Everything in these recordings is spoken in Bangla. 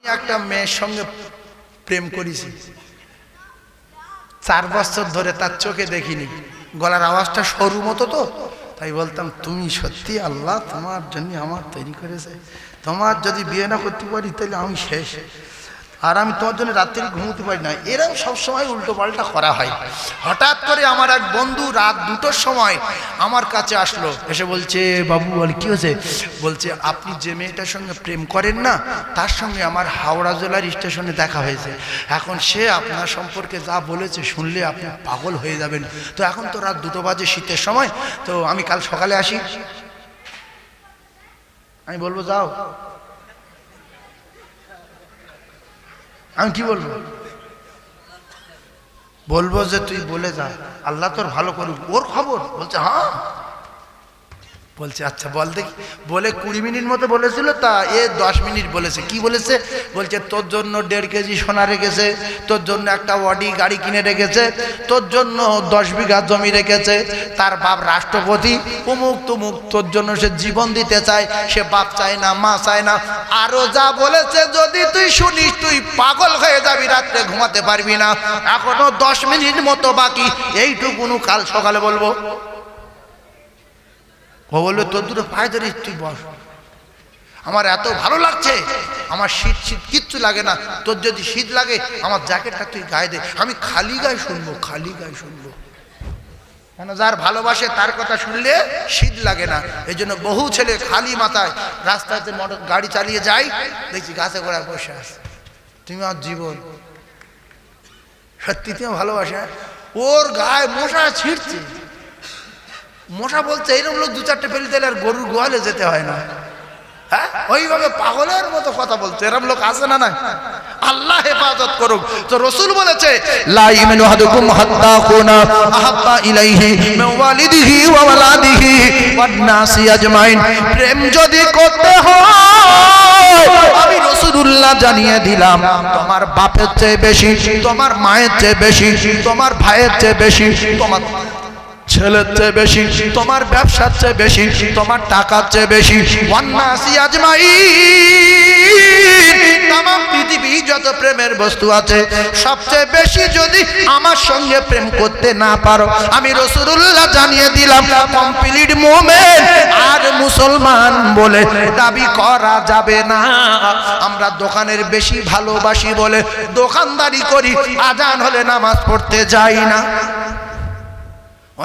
একটা মেয়ের সঙ্গে প্রেম করেছি, 4 বছর ধরে তার চোখে দেখিনি, গলার আওয়াজটা সরু মতো তো, তাই বলতাম তুমি সত্যি আল্লাহ তোমার জন্য আমার তৈরি করেছে, তোমার যদি বিয়ে না করতে পারি তাহলে আমি শেষ, আর আমি তোমার জন্য রাত্রি ঘুমোতে পারি না। এরকম সবসময় উল্টো পাল্টা করা হয়। হঠাৎ করে আমার এক বন্ধু রাত 2টোর সময় আমার কাছে আসলো, এসে বলছে বাবু বলে কি হয়েছে, বলছে আপনি যে মেয়েটার সঙ্গে প্রেম করেন না তার সঙ্গে আমার হাওড়া জেলার স্টেশনে দেখা হয়েছে, এখন সে আপনার সম্পর্কে যা বলেছে শুনলে আপনি পাগল হয়ে যাবেন, তো এখন তো রাত 2টো বাজে, শীতের সময়, তো আমি কাল সকালে আসি। আমি বলবো যাও, আমি কি বলবো, বলবো যে তুই বলে যা আল্লাহ তোর ভালো করুক, ওর খবর। বলছে হ্যাঁ, বলছে আচ্ছা বল দেখি, বলে 20 মিনিট মতো বলেছিল, তা এ 10 মিনিট বলেছে। কি বলেছে, বলছে তোর জন্য 1.5 কেজি সোনা রেখেছে, তোর জন্য একটা অডি গাড়ি কিনে রেখেছে, তোর জন্য 10 বিঘা জমি রেখেছে, তার বাপ রাষ্ট্রপতি, অমুক তুমুক, তোর জন্য সে জীবন দিতে চায়, সে বাপ চায় না মা চায় না, আরো যা বলেছে যদি তুই শুনিস তুই পাগল হয়ে যাবি, রাত্রে ঘুমাতে পারবি না, এখনো 10 মিনিট মতো বাকি, এইটুকুনো কাল সকালে বলবো। ও বললো তোর দুটো পায়ে ধরে তুই বস, আমার এত ভালো লাগছে, আমার শীত শীত কিচ্ছু লাগে না, তোর যদি শীত লাগে আমার জ্যাকেটটা তুই গায়ে দে, আমি খালি গায়ে শুনবো, খালি গায়ে শুনবো, কেন যার ভালোবাসে তার কথা শুনলে শীত লাগে না। এই জন্য বহু ছেলে খালি মাথায় রাস্তাতে মোটর গাড়ি চালিয়ে যায়, দেখছি গাছে গোড়ায় বসে আছে, তুমি আমার জীবন, সত্যি তুমি ভালোবাসে, ওর গায়ে মশা ছিঁড়ছে, মশা বলছে এরকম লোক 2-4টে ফেলে দিলে আর গরুর গোয়ালে যেতে হয় না, হ্যাঁ ওইভাবে পাগলের মতো কথা বলছে, এরকম লোক আছে না? না, আল্লাহ হেফাজত করুক। তো রাসূল বলেছে লা ইউমিনু আহাদুকুম হাত্তা কুনা আহাব্বা ইলাইহি মিন ওয়ালিদিহি ওয়া ওয়ালাদিহি ওয়ান নাসি আজমাইন, প্রেম যদি করতে হয় আমি রাসূলুল্লাহ জানিয়ে দিলাম, তোমার বাপের চেয়ে বেশি, তোমার মায়ের চেয়ে বেশি, তোমার ভাইয়ের চেয়ে বেশি, তোমার ছেলের চেয়ে বেশি, তোমার ব্যবসার চেয়ে বেশি, তোমার টাকার চেয়ে বেশি, ওয়ান্নাসি আজমাইন, তামাম পৃথিবী যত প্রেমের বস্তু আছে সবচেয়ে বেশি যদি আমার সঙ্গে প্রেম করতে না পারো আমি রাসূলুল্লাহ জানিয়ে দিলাম কমপ্লিট মুমিন আর মুসলমান বলে দাবি করা যাবে না। আমরা দোকানের বেশি ভালোবাসি বলে দোকানদারি করি, আজান হলে নামাজ পড়তে যাই না।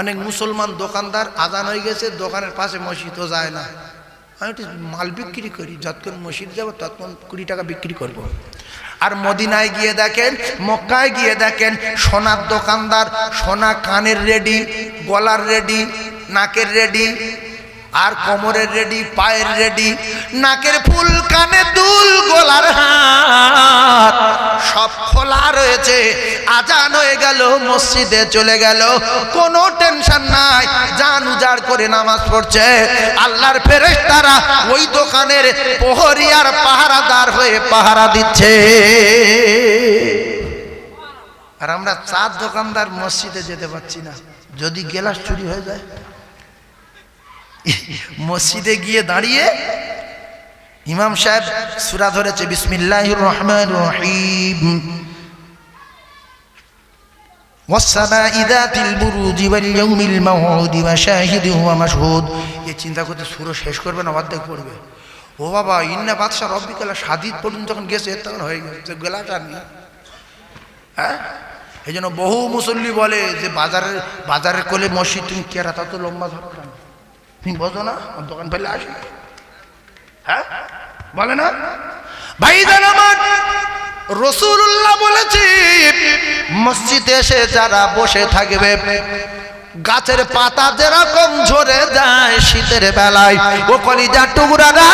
অনেক মুসলমান দোকানদার আজান হয়ে গেছে দোকানের পাশে মসজিদও যায় না, আমি একটু মাল বিক্রি করি, যতক্ষণ মসজিদ যাবো ততক্ষণ 20 টাকা বিক্রি করব। আর মদিনায় গিয়ে দেখেন, মক্কায় গিয়ে দেখেন, সোনার দোকানদার সোনা কানের রেডি, গলার রেডি, নাকের রেডি, আর কোমরের রেডি, পায়ের রেডি, নাকের ফুল, কানে দুল, গলার হার সব খোলা রয়েছে। আজান হয়ে গেল মসজিদে চলে গেল, কোনো টেনশন নাই, জান উজাড় করে নামাজ পড়ছে। আল্লাহর ফেরেশতারা ওই দোকানের প্রহরী আর পাহারাদার হয়ে পাহারা দিচ্ছে। আর আমরা 4 দোকানদার মসজিদে যেতে পারছি না, যদি গ্লাস চুরি হয়ে যায়। মসজিদে গিয়ে দাঁড়িয়ে ইমাম সাহেব সূরা ধরেছে বিসমিল্লাহির রহমানির রহিম, ওয়াস-সামাই যাতিল বুরুজি ওয়াল ইয়াউমিল মাউউদি ওয়া শাহিদিন ওয়া মাশহুদ। এই চিন্তা করতে সূরা শেষ করবে না, অর্ধেক পড়বে। ও বাবা, ইন্না বাদশা রব্বিকাল শাদীদ পর্যন্ত যখন গেছে তখন হয়ে গেছে, গলাটা নিয়ে। হ্যাঁ, এই জন্য বহু মুসল্লি বলে যে বাজারের কোলে মসজিদ, তুমি কেরা তত লম্বা ধরো কেন, তুমি বোঝো না দোকান ফেলে আসি, হ্যাঁ বলে না ভাইজান আমার। রাসূলুল্লাহ বলেছে মসজিদে এসে যারা বসে থাকবে গাছের পাতা যেরকম ঝরে যায় শীতের বেলায়, ও কলিজা টুকরারা,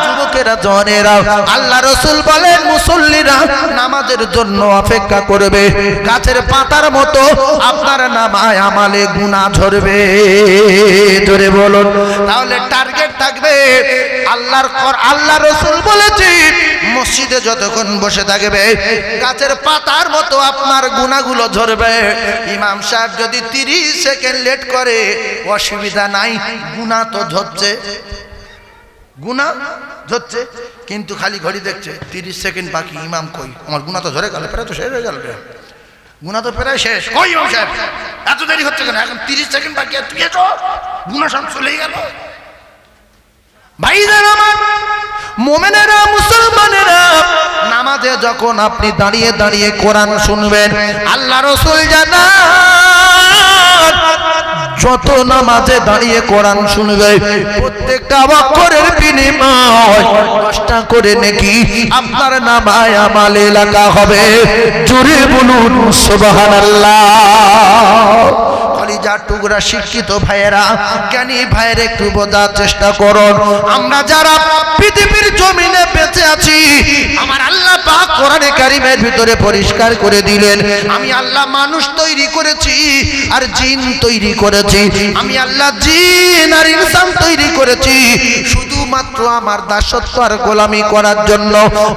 যুবকেরা, জনেরা, আল্লাহ রাসূল বলেন মুসল্লিরা নামাজের জন্য অপেক্ষা করবে, গাছের পাতার মতো আপনার নামায় আমালে গুনাহ ঝরবে। ধরে বলুন, তাহলে টার্গেট থাকবে আল্লাহ রাসূল বলেছে মসজিদে যতক্ষণ বসে থাকবে গাছের পাতার মতো আপনার গুনাহগুলো ঝরবে। ইমাম সাহেব যদি 30 সেকেন্ড লেট করে অসুবিধা নাই, গুনাহ তো ঝরছে। গুনাহ ধরছে, কিন্তু খালি ঘড়ি দেখছে 30 সেকেন্ড বাকি, ইমাম কই, আমার গুনাহ তো ধরে গেল, প্রায় তো শেষ হয়ে গেল রে, গুনাহ তো প্রায় শেষ, কই ইমাম সাহেব এত দেরি হচ্ছে কেন, এখন 30 সেকেন্ড বাকি, আর তুই এসো, গুনাহ সব চলেই গেল। ভাইদের আমার, মুমিনেরা, মুসলমানেরা, নামাজে যখন আপনি দাঁড়িয়ে দাঁড়িয়ে কোরআন শুনবেন, আল্লাহ রাসূল জানান যত নামাজে দাঁড়িয়ে কোরআন শুনবে প্রত্যেকটা অক্ষরের বিনিময় 10টা করে নেকি আপনার নামায় আমলে লেখা হবে। জোরে বলুন সুবহানাল্লাহ। কলিজার টুকরা শিক্ষিত ভাইয়েরা, জ্ঞানী ভাইয়ের একটু বোঝার চেষ্টা করুন, আমরা যারা পৃথিবীর জমিনে বেঁচে আছি, আমার আল্লাহ পাক কোরআনে কারীমের ভিতরে পরিষ্কার করে দিলেন, আমি আল্লাহ মানুষ তৈরি করেছি আর জিন তৈরি করেছি, আমি আল্লাহ জিন আর ইনসান তৈরি করেছি শুধুমাত্র আমার দাসত্ব আর গোলামি করার জন্য,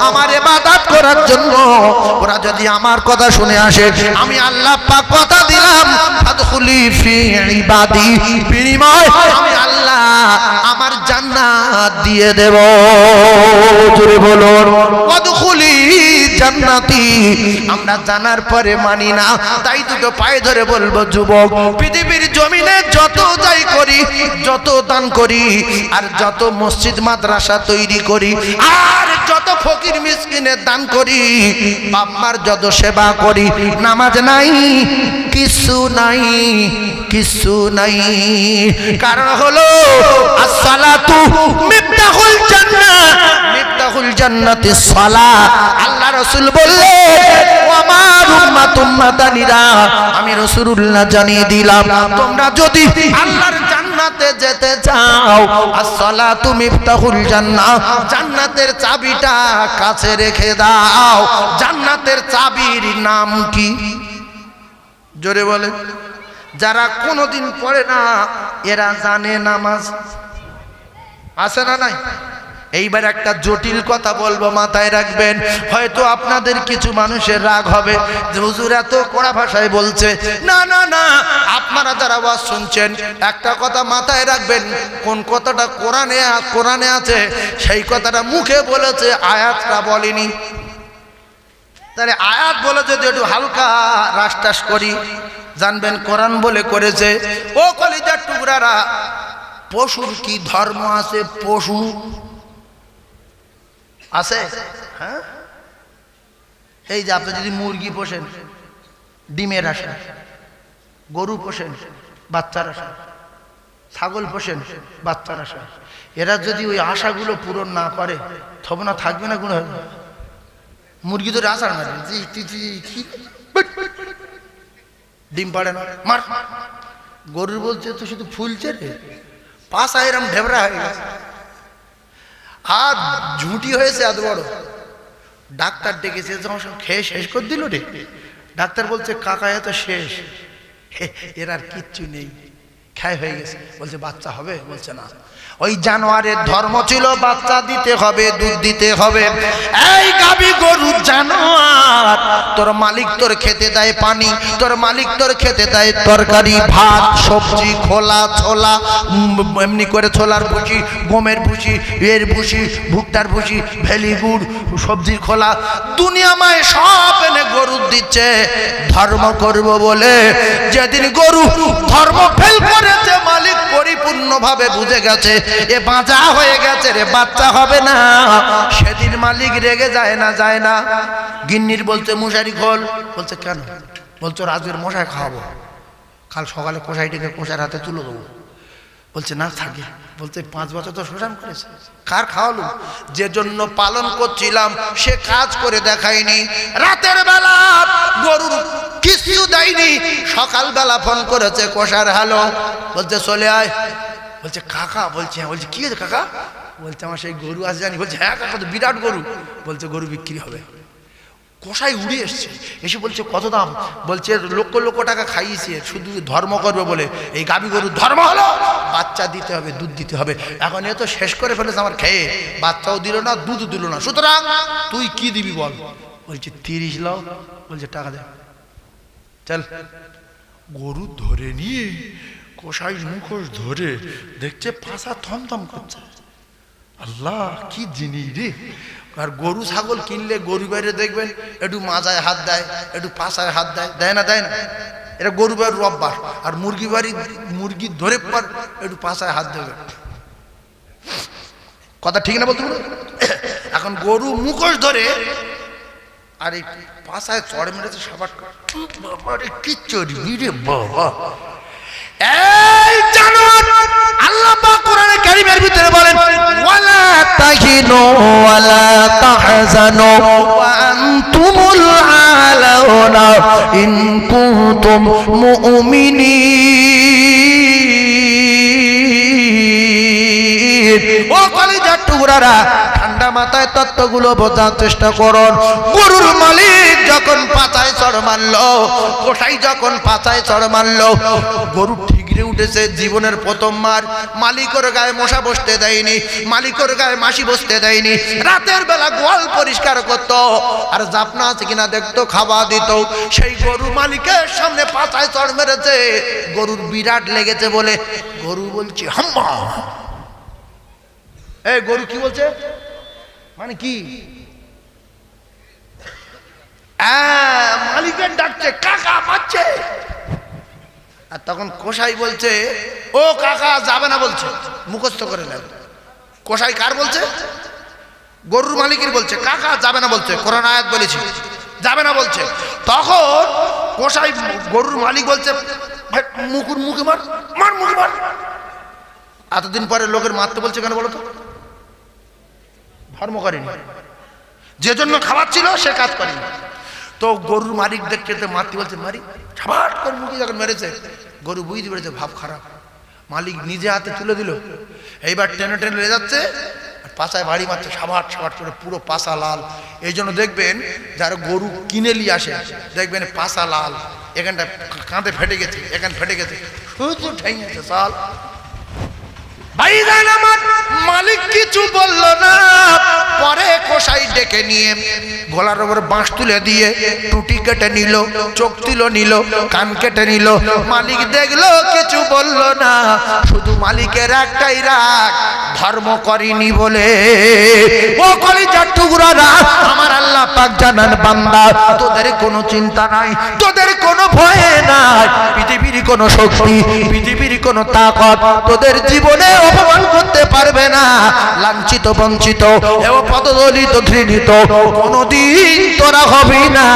আমার ইবাদত করার জন্য। ওরা যদি আমার কথা শুনে আসে, আমি আল্লাহ পাক কথা দিলাম, ফাদখুলি ফি ইবাদি, বিনিময় আমি আল্লাহ আমার জান্নাত দিয়ে দেব। জোরে বলুন ফাদখুলি জান্নাতি। আমরা জানার পরে মানি না, তাই দুটো পায়ে ধরে বলবো, যুবক, পৃথিবীর জমিনে যত যাই করি, যত দান করি, আর যত মসজিদ মাদ্রাসা তৈরি করি, আর যত ফকির মিসকিনের দান করি, বাপ মার যত সেবা করি, নামাজ নাই, কিছু নাই, কিছু নাই। কারণ হলো আসসালাতু মিফতাহুল জান্নাহ, মিফতাহুল জান্নাতিস সালাত। আল্লাহ রাসূল বললেন, আমার উম্মাত উম্মাতানিরা, আমি রাসূলুল্লাহ জানিয়ে দিলাম, তোমরা যদি আল্লাহর জান্নাতে যেতে চাও, আসসালাতু মিফতাহুল জান্নাহ, জান্নাতের চাবিটা কাছে রেখে দাও। জান্নাতের চাবির নাম কি? জোরে বলে। যারা কোনোদিন পড়ে না এরা জানে নামাজ আছে না নাই? এইবার একটা জটিল কথা বলবো, মাথায় রাখবেন। হয়তো আপনাদের কিছু মানুষের রাগ হবে যে হুজুর এত কড়া ভাষায় বলছে। না না না, আপনারা যারা ওয়াজ শুনছেন একটা কথা মাথায় রাখবেন, কোন কথাটা কোরআনে আছে সেই কথাটা মুখে বলেছে, আয়াতটা বলেনি। তাহলে আয়াত বলে যদি একটু হালকা রাসটাস করি, জানবেন কোরআন বলে করেছে। ও কলিজার টুকরারা, পশুর কি ধর্ম আছে? পশু আছে? হ্যাঁ, এই যে আপনি যদি মুরগি পোষেন, ডিমের আশা, গরু পোষেন, বাচ্চার আশা, ছাগল পোষেন, বাচ্চার আশা, এরা যদি ওই আশাগুলো পূরণ না করে তবে না থাকবে না গুণ হবে। মুরগি তো আশা মারে, ডিম পাড়ে না, মার। গরুর বলছে তো শুধু ফুলছে রে, পাশা এরম ঢেবরা হয়ে গেছে, আর ঝুঁটি হয়েছে এত বড়। ডাক্তার ডেকেছে, যখন সব খেয়ে শেষ করে দিল রে। ডাক্তার বলছে কাকা এ তো শেষ, এর আর কিচ্ছু নেই, খাই হয়ে গেছে। বলছে বাচ্চা হবে? বলছে না। ওই জানোয়ারের ধর্ম ছিল বাচ্চা দিতে হবে, দুধ দিতে হবে। এই গাবি গরু জানোয়ার, তোর মালিক তোর খেতে দেয় পানি, তোর মালিক তোর খেতে দেয় তরকারি, ভাত, সবজি, খোলা, ছোলা, এমনি করে ছোলার ভুসি, গমের ভুসি, এর ভুসি, ভুট্টার ভুসি, ভেলি গুড়, সবজির খোলা, দুনিয়া মায় সব এনে গরু দিচ্ছে ধর্ম করব বলে। যেদিন গরু ধর্ম ফেল করেছে, মালিক পরিপূর্ণভাবে বুঝে গেছে এ বাঁচা হয়ে গেছে রে, বাচ্চা হবে না, সেদিন মালিক রেগে যায় না? যায় না। গিন্নির বলছে মশারি খোল, বলছে কেন? বলছো রাজের মশাই খাওয়াবো, কাল সকালে কষাইটিকে কষার হাতে তুলে দেবো। বলছে না থাকে। বলছে 5 বছর তো শ্মশান করেছে, কার খাওয়ালো? যে জন্য পালন করছিলাম সে কাজ করে দেখায়নি। রাতের বেলা গরুর কিছু দেয়নি, সকালবেলা ফোন করেছে কষার, হ্যালো, বলছে চলে আয়। বলছে কাকা? বলছে হ্যাঁ। বলছে কি হয়েছে কাকা? বলছে আমার সেই গরু আছে জানি। বলছে হ্যাঁ কাকা, তো বিরাট গরু। বলছে গরু বিক্রি হবে। কষাই উড়ে এসছে, এসে বলছে কত দাম? বলছে লক্ষ লক্ষ টাকা খাইয়েছে শুধু ধর্ম করবে বলে। এই গাভী গরুর ধর্ম হলো বাচ্চা দিতে হবে, দুধ দিতে হবে। এখন এ তো শেষ করে ফেলেছে আমার খেয়ে, বাচ্চাও দিল না, দুধও দিল না, সুতরাং তুই কি দিবি বল? বলছে 30 লাও। বলছে টাকা দে, চল। গরু ধরে নিয়ে কষাই মুখোশ ধরে দেখছে পাশা থমথম করছে, আল্লাহ কি জিনিস রে। আর গরু ছাগল কিনলে গরু বাইরে দেখবেন একটু মাজায় হাত দেয়, একটু পাশায় হাত দেয়, দেয় না দেয় না? এটা গরু বাড়ির অভ্যাস। আর মুরগি বাড়ি মুরগি ধরে পর একটু পাশায় হাত দেবে। কথা ঠিক না বলতে পারো? এখন গরু মুখোশ ধরে আর এই পাশায় চড় মেরেছে সবার। কি চড়বি রে বাবা। এই জানো আল্লাহ পাক কোরআনে কারীমের ভিতরে বলেন ওয়ালা তাহিনু ওয়ালা তাহজানু ওয়া আনতুমুল আলাউনা ইন কুনতুম মুমিনিন। ও কলিজার টুকরারা, ঠান্ডা মাথায় তত্ত্বগুলো বোঝার চেষ্টা করুন। গরুর মালিক যখন পাছায় চড় মারলো, কোষাই যখন পাছায় চড় মারলো, গরু ঠিকরে উঠেছে জীবনের প্রথম মার। মালিকের গায়ে মশা বসতে দেয়নি, মালিকের গায়ে মাছি বসতে দেয়নি। রাতের বেলা গোয়াল পরিষ্কার করত আর জাপনা আছে কিনা দেখতো, খাওয়া দিত। সেই গরু মালিকের সামনে পাছায় চড় মেরেছে, গরুর বিরাট লেগেছে বলে গরু বলছে হাম্মা। এই গরু কি বলছে মানে কি? মালিকের ডাকছে কাকা মারছে। আর তখন কোষাই বলছে ও কাকা যাবে না বলছে, মুখস্থ করে নেব। কোষাই কার বলছে? গরুর মালিকের বলছে কাকা যাবে না বলছে, কোরআন আয়াত বলেছি যাবে না বলছে। তখন কোষাই গরুর মালিক বলছে মুকুর মুখে মার, মার মুখে মার। এতদিন পরে লোকের মারতে বলছে কেন বলো তো? ধর্ম করেনি, যে জন্য খাওয়াচ্ছিল সে কাজ করেনি। তো গরুর মালিক দেখতে মারতে বলছে মারি, ছাবাট করে মুখে যখন মেরেছে গরু বুঝতে পেরেছে ভাব খারাপ। মালিক নিজে হাতে তুলে দিল, এইবার টেনে টেনে লে যাচ্ছে, পাছায় ভারী মারছে, সাবাট সাবাট করে পুরো পাছা লাল। এই জন্য দেখবেন যারা গরু কিনে নিয়ে আসে দেখবেন পাছা লাল, এখানটা কাঁধে ফেটে গেছে, এখানে ফেটে গেছে, শুধু ঠেঙেছে সাল। ভাইজান আমার মালিক কিছু বলল না। পরে কোষাই ডেকে নিয়ে গলার উপর বাঁশ তুলে দিয়ে টুটি কেটে নিল, চোখ তুলো নিল, কান কেটে নিল। মালিক দেখলো কিছু বলল না, শুধু মালিকের একটাই রাগ, ধর্ম করিনি বলে। ও কলিজার টুকরারা, আমার আল্লাহ পাক জানান বান্দা তোদের কোনো চিন্তা নাই, তোদের কোনো ভয় নাই। পৃথিবীর কোনো শক্তি, পৃথিবীর কোনো তাকত তোদের জীবনে অপমান করতে পারবে না। লাঞ্ছিত বঞ্চিত এবং পদদলিত ঘৃণিত কোনদিন তোরা হবি না।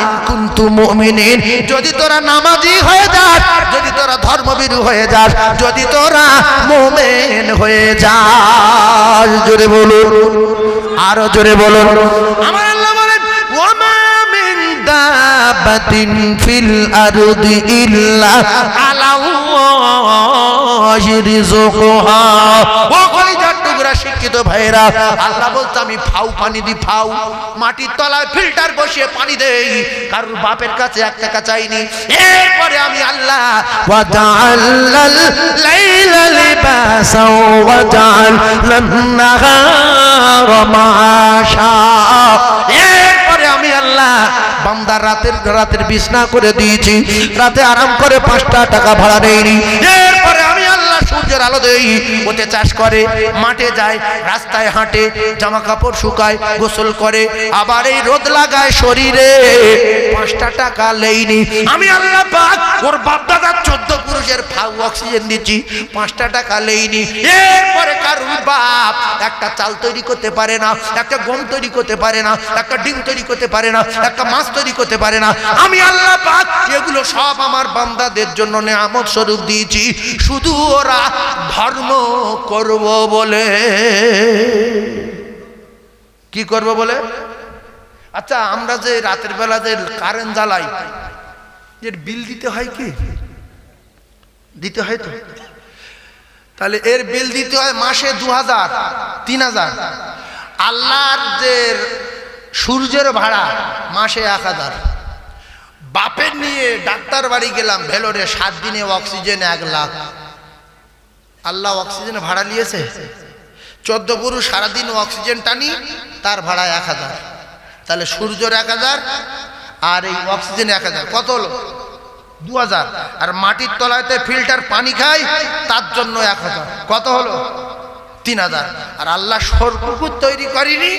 ইন কুনতুম মুমিনিন, যদি তোরা নামাজি হয়ে যাস, যদি তোরা ধর্মভীরু হয়ে যাস, যদি তোরা মুমিন হয়ে যাস। জোরে বলুন, আরো জোরে বলুন। আমার আল্লাহ বলেন ওয়ামা মিন দাবাতিন ফিল আরদি ইল্লা আলাল্লাহি রিজকুহা। ও কলিজার টুকরা শিক্ষিত ভাইরা, আল্লাহ বলতে আমি ফাউ পানি দি, ফাউ মাটির তলায় ফিল্টার বসিয়ে পানি দেই, কারোর বাপের কাছে 1 টাকা চাইনি। এরপরে আমি আল্লাহ ওয়া জাআলাল লাইলা লিবাসাও ওয়া জাআলান নাহারা মাশা। এরপরে আমি আল্লাহ বান্দা রাতের বিছনা করে দিয়েছি, রাতে আরাম করে 5 টাকা ভাড়া নেইনি। এরপরে আমি আল্লাহ সূর্যের আলো দেই, ওতে চাষ করে, মাঠে যায়, রাস্তায় হাঁটে, জামা কাপড় শুকায়, গোসল করে, আবার এই রোদ লাগায় শরীরে, 5 টাকা লেইনি। আমি আল্লাহ পাক ওর বাপ দাদার 14 পুরুষের ফাউ অক্সিজেন দিচ্ছি, 5 টাকা লেইনি। এরপরে কারুর বাপ একটা চাল তৈরি করতে পারে না, একটা গম তৈরি করতে পারে না, একটা ডিম তৈরি করতে পারে না, একটা মাছ তৈরি করতে পারে না। আমি আল্লাহ পাক এগুলো সব আমার বান্দাদের জন্য নেয়ামত স্বরূপ দিয়েছি, শুধু ওরা ধর্ম করব বলে। কি করব বলে? আচ্ছা, আমরা যে রাতের বেলা যে কারেন্ট জ্বালাই, এর বিল দিতে হয় কি? দিতে হয় তো। তাহলে এর বিল দিতে হয় মাসে 2000, 3000। আল্লাহর যে সূর্যের ভাড়া মাসে 1000। বাপের নিয়ে ডাক্তার বাড়ি গেলাম ভেলোরে, 7 দিনে অক্সিজেন 1 লাখ। আল্লাহ অক্সিজেন ভাড়া নিয়েছে। 14 পুরুষ সারাদিন অক্সিজেন টানি, তার ভাড়া 1000। তাহলে সূর্যের 1000 আর এই অক্সিজেন 1000, কত হলো? 2000। আর মাটির তলায়তে ফিল্টার পানি খাই, তার জন্য 1000, কত হলো? 3000। আর আল্লাহ সরপুকুর তৈরি করেনি,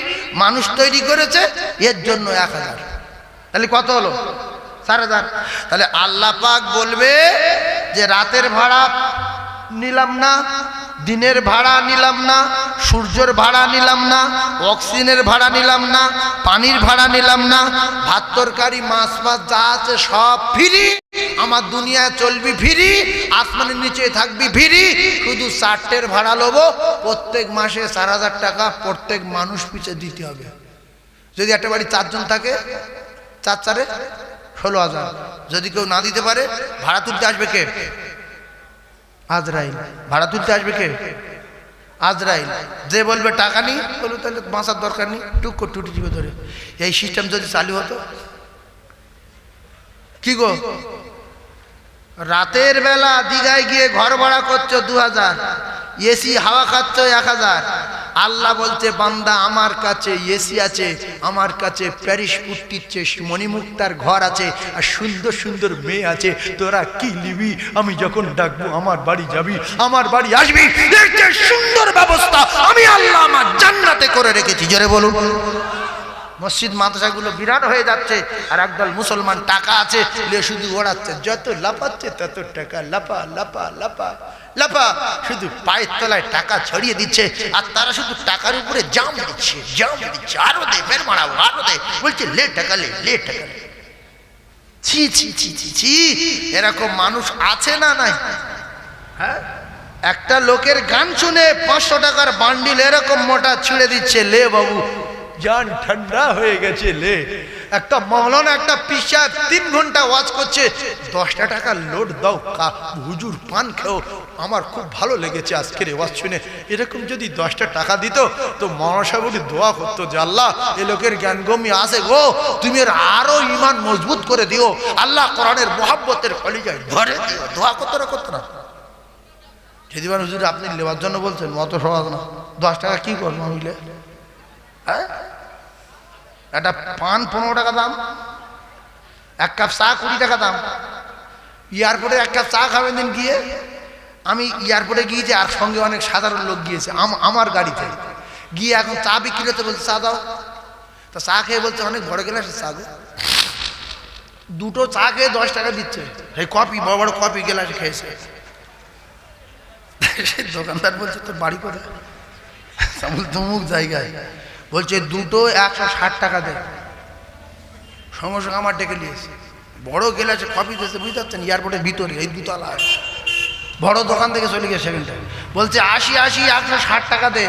মানুষ তৈরি করেছে, এর জন্য 1000। তাহলে কত হলো? 4000। তাহলে আল্লাহ পাক বলবে যে রাতের ভাড়া নিলাম না, দিনের ভাড়া নিলাম না, সূর্যের ভাড়া নিলাম না, অক্সিজেনের ভাড়া নিলাম না, পানির ভাড়া নিলাম না, ভাত তরকারি মাছ মাছ যা আছে সব ফ্রি। আমার দুনিয়ায় চলবি ফ্রি, আসমানের নিচে থাকবি ফ্রি, শুধু 4টের ভাড়া নেবো। প্রত্যেক মাসে 4000 টাকা প্রত্যেক মানুষ পিছে দিতে হবে। যদি একটা বাড়ি 4 জন থাকে, 4 4-এ 16000। যদি কেউ না দিতে পারে, ভাড়া তুলতে আসবে কে? আজরাইল। ভাড়া তুলতে আসবে কে? আজরাইল। যে বলবে টাকা নেই, বলবে তাহলে বাঁচার দরকার নেই, টুক করে টুটি টিপে ধরে। এই সিস্টেম যদি চালু হতো, কি গো, রাতের বেলা দীঘায় গিয়ে ঘর ভাড়া করছো 2000, এসি হাওয়া খাচ্ছ 1000। আল্লাহ বলছে বান্দা আমার কাছে এসি আছে, আমার কাছে প্যারিস উঠতিচ্ছে, মণিমুক্তার ঘর আছে, আর সুন্দর সুন্দর মেয়ে আছে, তোরা কি নিবি? আমি যখন ডাকবো আমার বাড়ি যাবি, আমার বাড়ি আসবি। এর যে সুন্দর ব্যবস্থা আমি আল্লাহ আমার জান্নাতে করে রেখেছি। জোরে বলুন। মসজিদ মাদ্রাসাগুলো বিরাট হয়ে যাচ্ছে, আর একদল মুসলমান টাকা আছে শুধু ওড়াচ্ছে, যত লাফাচ্ছে তত টাকা, লাফা লাফা লাফা লাফা, শুধু পায়ের তলায় টাকা ছড়িয়ে দিচ্ছে, আর তারা শুধু টাকার উপরে জাম দিচ্ছে, জাম দিচ্ছে, আরো দে, ফের মারাবো, আরো দে, বলছে লে টাকা লে, লে টাকা লে। ছি ছি ছি ছি ছি, এরকম মানুষ আছে না নাই? হ্যাঁ, একটা লোকের গান শুনে 500 টাকার বান্ডিল এরকম মোটা ছিঁড়ে দিচ্ছে, লে বাবু জান ঠান্ডা হয়ে গেছে লে। একটা মাওলানা, একটা পিসা 3 ঘন্টা ওয়াজ করছে, 10টা টাকা লোড দাও, হুজুর পান খেও, আমার খুব ভালো লেগেছে আজকের ওয়াজ শুনে। এরকম যদি 10টা টাকা দিত তো মাওলানা সাহেবকে দোয়া করতো যে আল্লাহ এ লোকের জ্ঞানগম্য আছে গো, তুমি এর আরো ঈমান মজবুত করে দিও, আল্লাহ কোরআনের মহব্বতের কলিজায় ধরে দিও, দোয়া করতো না, করতো না? যদি বলেন হুজুর আপনি নেওয়ার জন্য বলছেন, অত সহজ না। 10 টাকা কি করবো বুঝলে? হ্যাঁ, একটা পান 15 টাকা দাম, 1 কাপ চা 20 টাকা দাম। এয়ারপোর্টে 1 কাপ চা খাবেন দিন গিয়ে, আমি এয়ারপোর্টে গিয়েছি, আর সঙ্গে অনেক সাধারণ লোক গিয়েছে আমার গাড়িতে গিয়ে, এখন চা বিক্রি হতে বলছে চা দাও, তা চা খেয়ে বলছে অনেক বড় গ্লাসের চা গো, 2টো চা খেয়ে 10 টাকা দিচ্ছে। এই কফি, বড় বড় কফি গ্লাসে খেয়েছে। দোকানদার বলছে তোর বাড়ি কোথায়? তমুক জায়গায়। বলছে 2টো 160 টাকা দেয়। সঙ্গে সঙ্গে আমার ডেকে নিয়েছে, বড় গেলাছে কফি দিয়েছে, বুঝতে পারছেন, এয়ারপোর্টের ভিতরে এই 2তলা বড় দোকান থেকে চলে গিয়ে সেখানটা বলছে 80 160 টাকা দে।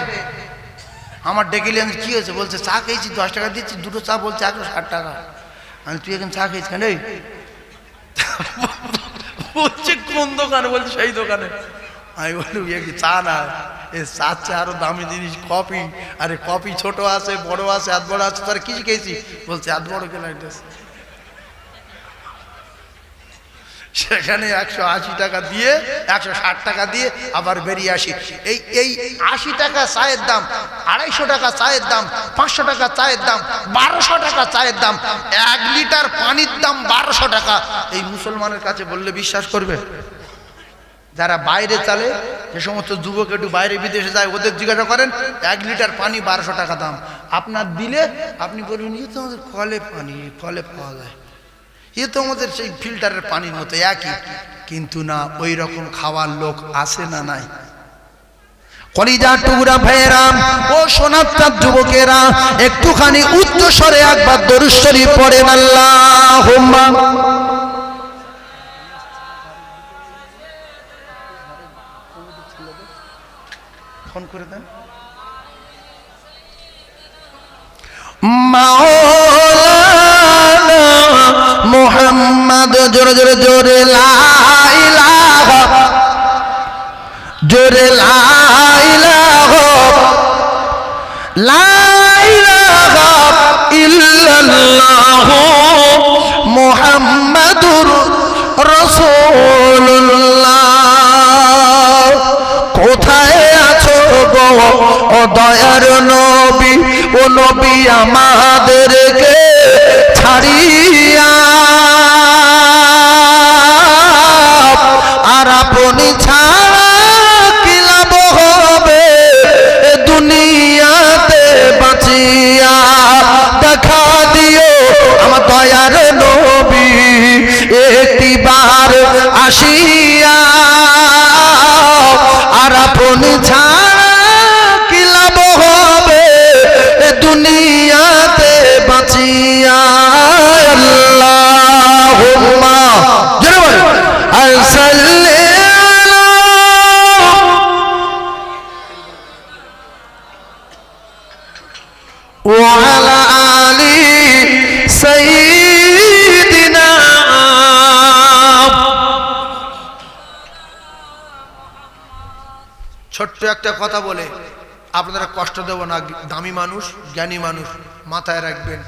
আমার ডেকে নিয়ে, কি হয়েছে? বলছে চা খেয়েছি, 10 টাকা দিচ্ছি, 2টো চা, বলছে 160 টাকা। আমি তুই এখন চা খেয়েছি কেন? বলছে কোন দোকানে? বলছে সেই দোকানে। আমি বলি কি চা না, এ চার চেয়ে আরো দামি জিনিস কফি। আরে কফি ছোট আছে, বড় আছে, এত বড় আছে, তোর কি খেয়েছি? বলছে এত বড় গ্লাস। সেখানে 180 টাকা দিয়ে, 160 টাকা দিয়ে আবার বেরিয়ে আসি। এই 80 টাকা চায়ের দাম, 250 টাকা চায়ের দাম, 500 টাকা চায়ের দাম, 1200 টাকা চায়ের দাম, 1 লিটার পানির দাম 1200 টাকা। এই মুসলমানের কাছে বললে বিশ্বাস করবে? যারা বাইরে চলে, যে সমস্ত যুবক একটু বাইরে বিদেশে যায়, ওদের জিজ্ঞাসা করেন 1 লিটার পানি 1200 টাকা দাম। আপনার দিলে আপনি বলবেন এ তো আমাদের কলে পানি, কলে পাওয়া যায়, এ তো আমাদের সেই ফিল্টারের পানির মতো একই। কিন্তু না, ওই রকম খাওয়ার লোক আছে না নাই? কলিজা টুকরা ভাইয়েরা ও সোনার যুবকেরা, একটুখানি উচ্চ স্বরে একবার দরুদ শরীফ পড়েন আল্লাহুম্মা। ফোন করে দেন। মাওলানা মুহাম্মদ, জোরে জোরে জোরে লা ইলাহা, জোরে লা ইলাহা, লা ইলাহা ইল্লাল্লাহ মুহাম্মাদুর রাসূলুল্লাহ। কোথায় আছো গো ও দয়ার নবী, ও নবী আমাদেরকে ছাড়িয়া, আর আপনি ছাড়া কি লাভ হবে ছোট্ট একটা কথা বলে আপনারা কষ্ট দেব না, দামি মানুষ, জ্ঞানী মানুষ, মাথায় রাখবেন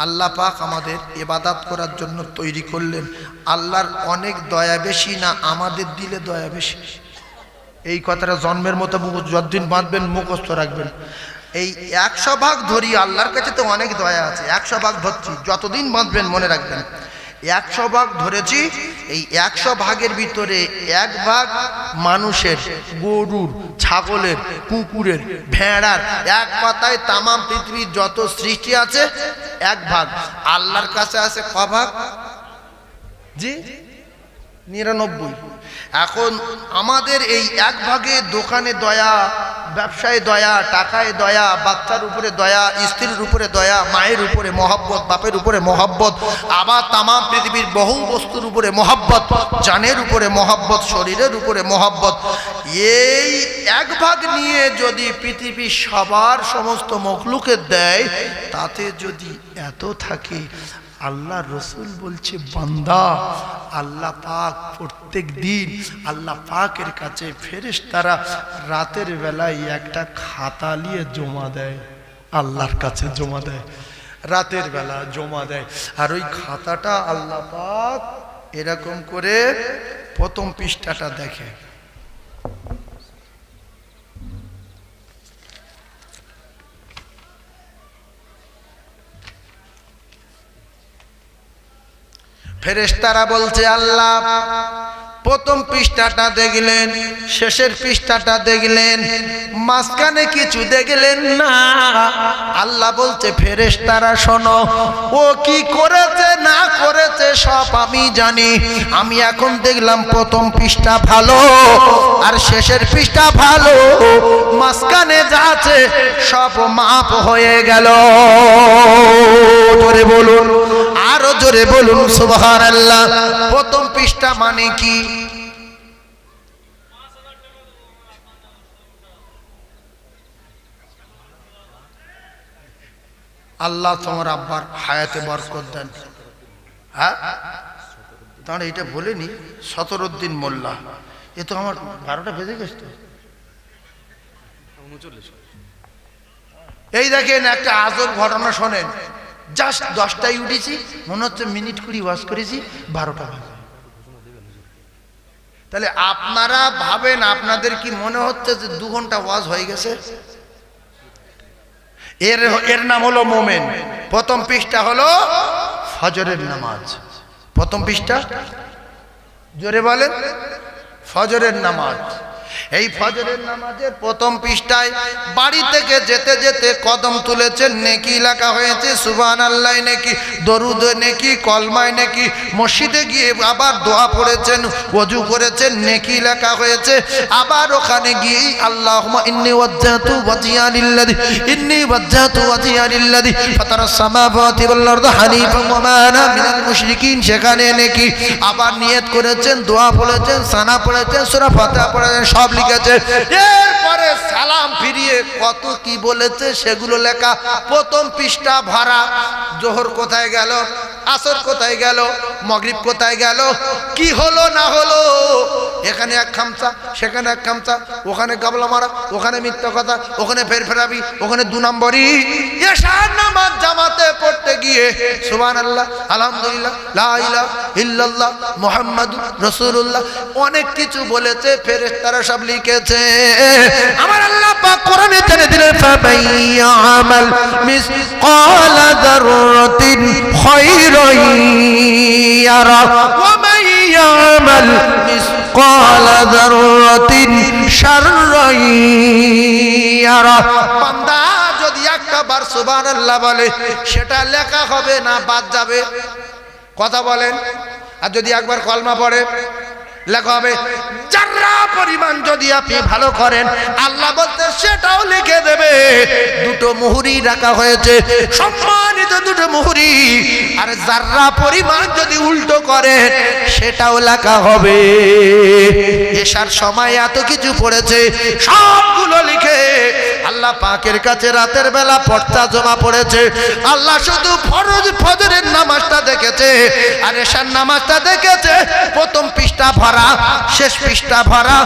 আল্লাহ পাক আমাদের ইবাদত করার জন্য তৈরি করলেন। আল্লাহর অনেক দয়া বেশি না আমাদের দিলে দয়া বেশি? এই কথাটা জন্মের মতো যতদিন বাঁধবেন মুখস্থ রাখবেন। এই 100 ভাগ ধরি, আল্লাহর কাছে তো অনেক দয়া আছে, 100 ভাগ ধরছি, যতদিন বাঁধবেন মনে রাখবেন 100 ভাগ ধরেছি। এই 100 ভাগের ভিতরে 1 ভাগ মানুষের, গরুর, ছাগলের, কুকুরের, ভেড়ার, এক কথায় তামাম পৃথিবীর যত সৃষ্টি আছে 1 ভাগ। আল্লাহর কাছে আছে ক ভাগ? জি 99। এখন আমাদের এই 1 ভাগে দোকানে দয়া, ব্যবসায় দয়া, টাকায় দয়া, বাচ্চার উপরে দয়া, স্ত্রীর উপরে দয়া, মায়ের উপরে মহব্বত, বাপের উপরে মহব্বত, আবার তামাম পৃথিবীর বহু বস্তুর উপরে মহব্বত, জানের উপরে মহব্বত, শরীরের উপরে মহব্বত। এই 1 ভাগ নিয়ে যদি পৃথিবীর সবার সমস্ত মখলুকে দেয়, তাতে যদি এত থাকে, আল্লাহ রসুল বলছে বান্দা আল্লাহ পাক প্রত্যেক দিন আল্লাহ পাকের কাছে ফেরেশতারা রাতের বেলায় একটা খাতা নিয়ে জমা দেয়, আল্লাহর কাছে জমা দেয়, রাতের বেলা জমা দেয়। আর ওই খাতাটা আল্লাহ পাক এরকম করে প্রথম পৃষ্ঠাটা দেখে, ফেরেশতারা বলছে আল্লাহ প্রথম পৃষ্ঠাটা দেখলেন, শেষের পৃষ্ঠাটা দেখলেন, মাঝখানে কিছু দেখলেন না। আল্লাহ বলছে ফেরেশতারা শোনো, ও কি করেছে না করেছে সব আমি জানি। আমি এখন দেখলাম প্রথম পৃষ্ঠা ভালো আর শেষের পৃষ্ঠা ভালো, মাঝখানে যা আছে সব মাপ হয়ে গেল। জোরে বলুন, আরো জোরে বলুন সুবহানাল্লাহ। প্রথম পৃষ্ঠা মানে কি? আল্লাহ তোমার আব্বার হায়াতে বরকত দেন। হ্যাঁ তাহলে এটা বলেনি সতরুদ্দিন মোল্লা, এ তো আমার 12টা বেজে গেছে তো। এই দেখেন একটা আজব ঘটনা শোনেন, জাস্ট 10টায় উঠেছি, মনে হচ্ছে মিনিট 20 ওয়াজ করেছি, 12টা বাজে। তাহলে আপনারা ভাবেন আপনাদের কি মনে হচ্ছে যে 2 ঘন্টা ওয়াজ হয়ে গেছে? এর নাম হলো মোমেন। প্রথম পৃষ্ঠা হলো ফজরের নামাজ। প্রথম পৃষ্ঠা জোরে বলেন, ফজরের নামাজ। এই ফজরের নামাজের প্রথম পৃষ্ঠায় বাড়ি থেকে যেতে যেতে কদম তুলেছেন, নেকি লেখা হয়েছে, সুবহানাল্লাহ নেকি, দরুদ নেকি, কলমায় নেকি, মসজিদে গিয়ে আবার দোয়া পড়েছেন, ওযু করেছেন, নেকি লেখা হয়েছে। আবার ওখানে গিয়ে আল্লাহুম্মা ইন্নী ওয়াজ্জাহতু ওয়াজহিয়া লিল্লাযী ফাতারাস সামাওয়াতি ওয়াল আরদ হানিফান ওয়া মা আনা মিনাল মুশরিকিন, সেখানে নেকি। আবার নিয়ত করেছেন, দোয়া পড়েছেন, সানা পড়েছেন, সূরা ফাতিহা পড়েছেন, সব লিখেছে। এরপরে সালাম ফিরিয়ে কত কি বলেছে সেগুলো লেখা। প্রথম পৃষ্ঠা ভরা। জোহর কোথায় গেল, আসর কোথায় গেল, মাগরিব কোথায় গেল, কি হলো না হলো, এখানে এক খামচা, সেখানে এক খামচা, ওখানে গাবলা মারা, ওখানে মিথ্যা কথা, ওখানে ফেরফেরাবি, ওখানে 2 নম্বরই। এশার নামাজ জামাতে পড়তে গিয়ে সুবহানাল্লাহ, আলহামদুলিল্লাহ, লা ইলাহা ইল্লাল্লাহ, মুহাম্মাদুর রাসূলুল্লাহ, অনেক কিছু বলেছে, ফেরেশতারা সব লিখেছে। আমার আল্লাহ পাক কোরআনে জেনে দিলেন, ফামাইয়ামাল মিসকালা যাররাতিন খায়রান ইয়ারা ওয়া মাইয়ামাল মিসকালা যাররাতিন শাররান ইয়ারা। বান্দা যদি একবার সুবহানাল্লাহ বলে সেটা লেখা হবে না, বাদ যাবে। কথা বলেন। আর যদি একবার কলমা পড়ে লেখা হবে। যারা পরিমাণ যদি আপনি ভালো করেন, আল্লাহ বলতে সেটাও লিখে দেবে। 2টো মুহুরি রাখা হয়েছে। সম্মানিত তো দুটো মুহুরি, আর জাররা পরিমাণ যদি উল্টো করে সেটাও লেখা হবে। এশার সময় এত কিছু পড়েছে, সবগুলো লিখে আল্লাহ পাকের কাছে রাতের বেলা পর্দা জমা পড়েছে। আল্লাহ শুধু ফজরের নামাজটা দেখেছে আর এশার নামাজটা দেখেছে। প্রথম পৃষ্ঠা ভরা, শেষ পৃষ্ঠা ভরা।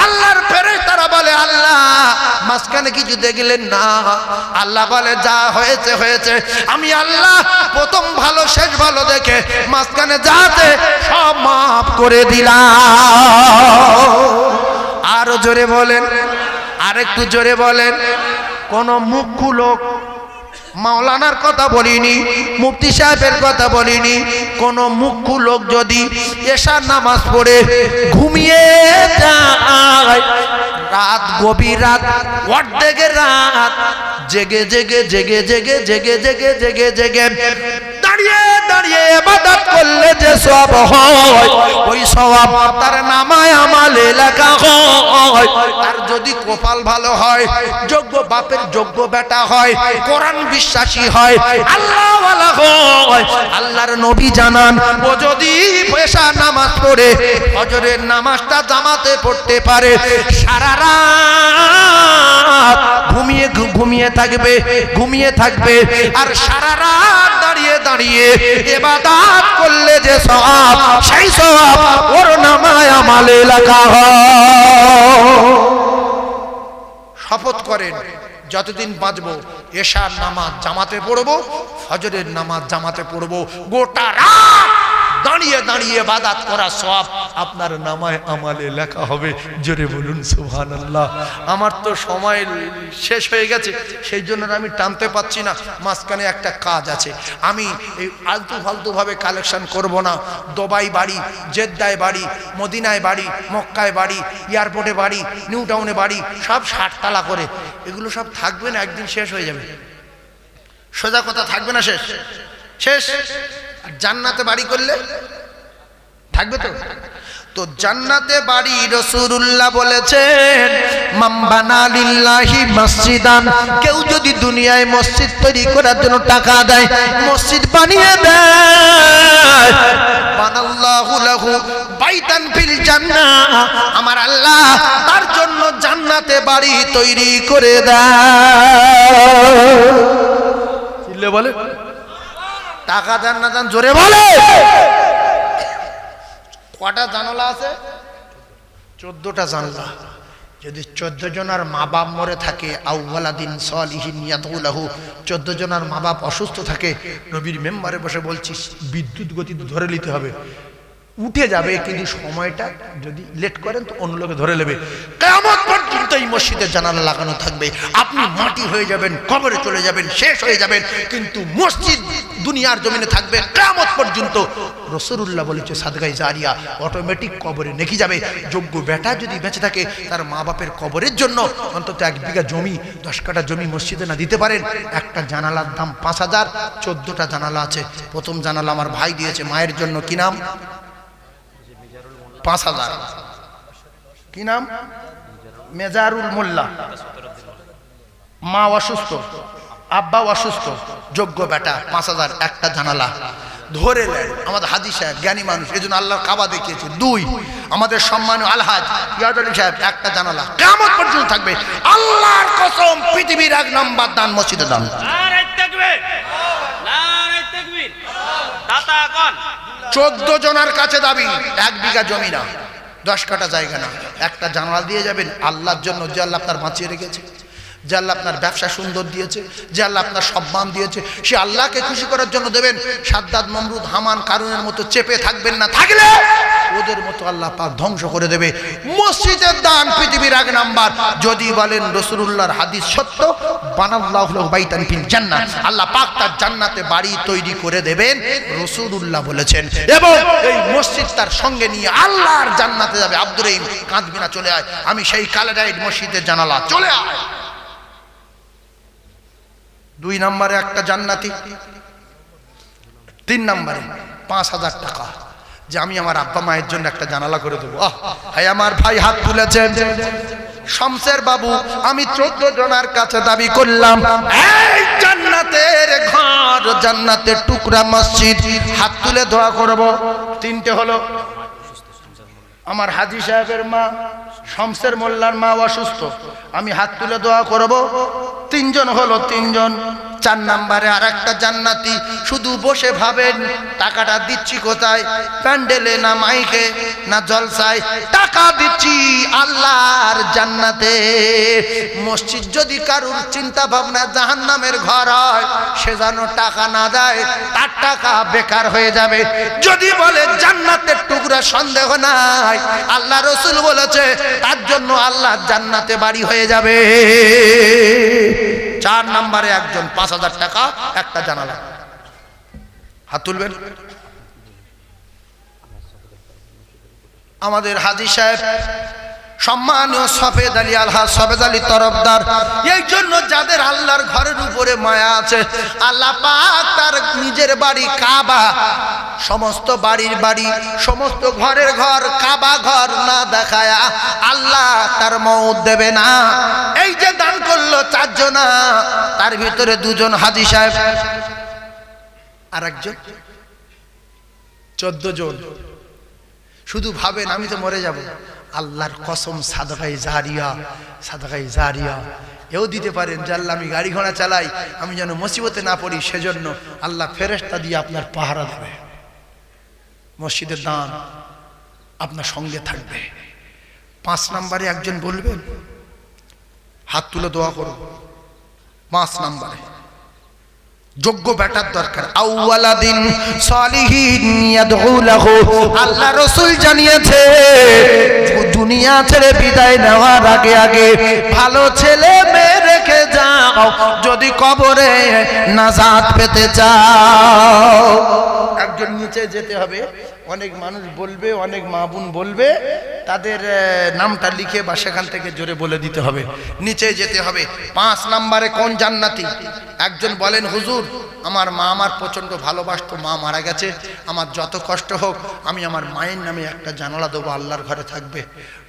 আল্লাহর ফেরেশতারা বলে, আল্লাহ মাঝখানে কিছু দেখলেন না? আল্লাহ বলে, যা হয়েছে হয়েছে। আমি আল্লাহ প্রথম ভালো শেষ ভালো দেখে মাঝখানে যাতে সব মাফ করে দিলাম। আরো জোরে বলেন, আরেকটু জোরে বলেন। কোন মুখ্য লোক, মাওলানার কথা বলিনি, মুফতি সাহেবের কথা বলিনি, কোন মুখ্য লোক যদি এশার নামাজ পড়ে ঘুমিয়ে যায়, রাত গভীর রাত, অর্ধেকের রাত জেগে জেগে জেগে জেগে জেগে জেগে জেগে জেগে দাঁড়িয়ে দাঁড়িয়ে ইবাদত করলে যে সওয়াব হয়, ওই সওয়াব তার নামায় আমলে লেখা হয়। আর যদি কপাল ভালো হয়, যোগ্য বাপের যোগ্য বেটা হয়, কোরআন বিশ্বাসী হয়, আল্লাহ ওয়ালা হয়, আল্লাহর নবী জানান, ও যদি এশার নামাজ পড়ে ফজরের নামাজটা জামাতে পড়তে পারে, সারা রাত ঘুমিয়ে ঘুমিয়ে থাকবে, ঘুমিয়ে থাকবে, আর সারা রাত দাঁড়িয়ে দাঁড়িয়ে ইবাদত করলে যে সওয়াব, সেই সওয়াব ওর নামায় আমলে লেখা হয়। শপথ করেন, যতদিন বাঁচবো এশার নামাজ জামাতে পড়বো, ফজরের নামাজ জামাতে পড়বো, গোটা রাত দাঁড়িয়ে দাঁড়িয়ে ইবাদত করা সওয়াব আপনার নামায় আমলে লেখা হবে। জোরে বলুন সুবহানাল্লাহ। আমার তো সময় শেষ হয়ে গেছে, সেই জন্য আমি টানতে পাচ্ছি না। মাঝখানে একটা কাজ আছে, আমি এই আলতু ফালতু ভাবে কালেকশন করব না। দুবাই বাড়ি, জেদ্দায় বাড়ি, মদিনায় বাড়ি, মক্কায় বাড়ি, এয়ারপোর্টে বাড়ি, নিউ টাউনে বাড়ি, সব 60 তালা করে। এগুলো সব থাকবে না, একদিন শেষ হয়ে যাবে। সোজা কথা, থাকবে না, শেষ শেষ। জান্নাতে বাড়ি করলে থাকবে তো। তো জান্নাতে বাড়ি রাসূলুল্লাহ বলেছেন, মান বানা লিল্লাহি মসজিদান, কেউ যদি দুনিয়ায় মসজিদ তৈরি করার জন্য টাকা দেয়, মসজিদ বানিয়ে দেয়, বানাল্লাহু লাহু বাইতান ফিল জান্নাহ, আমার আল্লাহ তার জন্য জান্নাতে বাড়ি তৈরি করে দেয়। চিল্লে বলে টাকা দেন না দেন, জোরে বলে। কটা জানালা আছে? 14টা জানালা। যদি 14 জনের মা বাপ মরে থাকে, আউওয়ালাদিন সালিহিন ইয়াদউলাহু, 14 জনের মা বাপ অসুস্থ থাকে, নবীর মেম্বারে বসে বলছি বিদ্যুৎ গতি ধরে নিতে হবে, উঠে যাবে, কিন্তু সময়টা যদি লেট করেন তো অন্য লোকে ধরে নেবে। কিয়ামত পর্যন্ত এই মসজিদের জানালা লাগানো থাকবে। আপনি মাটি হয়ে যাবেন, কবরে চলে যাবেন, শেষ হয়ে যাবেন, কিন্তু মসজিদ দুনিয়ার জমিনে থাকবে কিয়ামত পর্যন্ত। রাসূলুল্লাহ বলেছে সাদগায়ে জারিয়া, অটোমেটিক কবরে নেকি যাবে। যোগ্য বেটা যদি বেঁচে থাকে, তার মা বাপের কবরের জন্য অন্তত 1 বিঘা জমি, 10 কাঠা জমি মসজিদে না দিতে পারেন, একটা জানালার দাম 5000। 14টা জানালা আছে। প্রথম জানালা আমার ভাই দিয়েছে মায়ের জন্য, কি নাম? 5000। কি নাম? মেজারুল মোল্লা। মা অসুস্থ, আব্বা অসুস্থ, যোগ্য বেটা, 5000 একটা জানালা ধরে নেন। আমাদের হাদি সাহেব জ্ঞানী মানুষ, এই জন্য আল্লাহর কাবা দেখিয়েছে। 2 আমাদের সম্মানীয় আলহাজ ইয়াদ আলী সাহেব, একটা জানালা কিয়ামত পর্যন্ত থাকবে। আল্লাহর কসম, পৃথিবীর 1 নাম্বার দান মসজিদের দান। নারে তাকবীর, নারে তাকবীর। দাতা কোন? 14 জনের কাছে দাবি, 1 বিঘা জমি না, 10 কাঠা জায়গা না, একটা জানালা দিয়ে যাবেন আল্লাহর জন্য, যে আল্লাহ আপনার বাঁচিয়ে রেখেছে, যে আল্লাহ আপনার ব্যবসা সুন্দর দিয়েছে, যে আল্লাহ আপনার সম্মান দিয়েছে, সে আল্লাহকে খুশি করার জন্য দেবেন। সাদ্দাদ, নমরুদ, হামান, কারুনের মতো চেপে থাকবেন না, থাকলে ওদের মতো আল্লাহ পাক ধ্বংস করে দেবে। মসজিদের দান পৃথিবীর 1 নাম্বার। যদি বলেন রাসূলুল্লাহর হাদিস সত্য, বানাল্লাহু লাহু বাইতান ফিল জান্নাহ, আল্লাহ পাক তার জান্নাতে বাড়ি তৈরি করে দেবেন, রাসূলুল্লাহ বলেছেন। এবং এই মসজিদ তার সঙ্গে নিয়ে আল্লাহর জান্নাতে যাবে। আব্দুর রহিম, কাঁদবি না, চলে আয়, আমি সেই কালেডাইট মসজিদের জানালা, চলে আয়। 2 নম্বরে একটা জান্নাতি, 3 নম্বরে 5000 টাকা, যে আমি আমার আব্বা মায়ের জন্য একটা জানালা করে দেবো। হায় আমার ভাই হাত তুলেছেন, শমসের বাবু আমি 14 জনের কাছে দাবি করলাম এই জান্নাতের ঘর, জান্নাতের টুকরা মসজিদ, হাত তুলে দোয়া করব। 3টে হলো আমার হাজী সাহেবের মা, শমসের মোল্লার মা অসুস্থ, আমি হাত তুলে দোয়া করব। 3 জন হলো, 3 জন। 4 নম্বরে আর একটা জান্নাতি শুধু বসে ভাবেন টাকাটা দিচ্ছি কোথায়, প্যান্ডেলে না মাইকে না জলসায়, টাকা দিচ্ছি আল্লাহর জান্নাতে। মসজিদ যদি কারুর চিন্তা ভাবনা জাহান্নামের ঘর হয়, সে যেন টাকা না দেয়, তার টাকা বেকার হয়ে যাবে। যদি বলে জান্নাতের টুকরা, সন্দেহ নাই আল্লাহ রসুল বলেছে তার জন্য আল্লাহ জান্নাতে বাড়ি হয়ে যাবে। 4 নম্বরে একজন 5000 টাকা, একটা জানালা। হাত তুলবেন। আমাদের হাজী সাহেব সম্মানীয় সফেদ আলী আলহাজ সফেদ আলী তরফদার, এই জন্য যাদের আল্লাহর ঘরের উপরে মায়া আছে, আল্লাহ পাক তার নিজের বাড়ি কাবা, সমস্ত বাড়ির বাড়ি, সমস্ত ঘরের ঘর কাবা ঘর না দেখায়া আল্লাহ তার মওত দেবে না। এই যে দান করলো 4 জনা, তার ভিতরে 2 জন হাজী সাহেব, আর একজন 14 জন। শুধু ভাবেন আমি তো মরে যাব, আল্লাহর কসম সাদকায়ে জারিয়া, সাদকায়ে জারিয়া এও দিতে পারেন যে আল্লাহ আমি গাড়ি ঘোড়া চালাই, আমি যেন মুসিবতে না পড়ি, সেজন্য আল্লাহ ফেরেশতা দিয়ে আপনার পাহারা দেবে। মসজিদের দান আপনার সঙ্গে থাকবে। 5 নম্বরে একজন বলবেন, হাত তুলে দোয়া করো। 5 নম্বরে যোগ্য বেটার দরকার। আউওয়ালাদিন সালিহিন ইয়াদউ লাহু, আল্লাহ রাসূল জানিয়েছে দুনিয়া ছেড়ে বিদায় নেওয়ার আগে আগে ভালো ছেলে মেয়ে রেখে যাও যদি কবরে নাজাত পেতে চাও। একজন নিচে যেতে হবে, অনেক মানুষ বলবে, অনেক মা বোন বলবে, তাদের নামটা লিখে বা সেখান থেকে জোরে বলে দিতে হবে, নিচে যেতে হবে। 5 নম্বরে কোন জান্নাতি? একজন বলেন হুজুর আমার মা আমার প্রচন্ড ভালোবাসতো, মা মারা গেছে, আমার যত কষ্ট হোক আমি আমার মায়ের নামে একটা জানালা দেবো, আল্লাহর ঘরে থাকবে,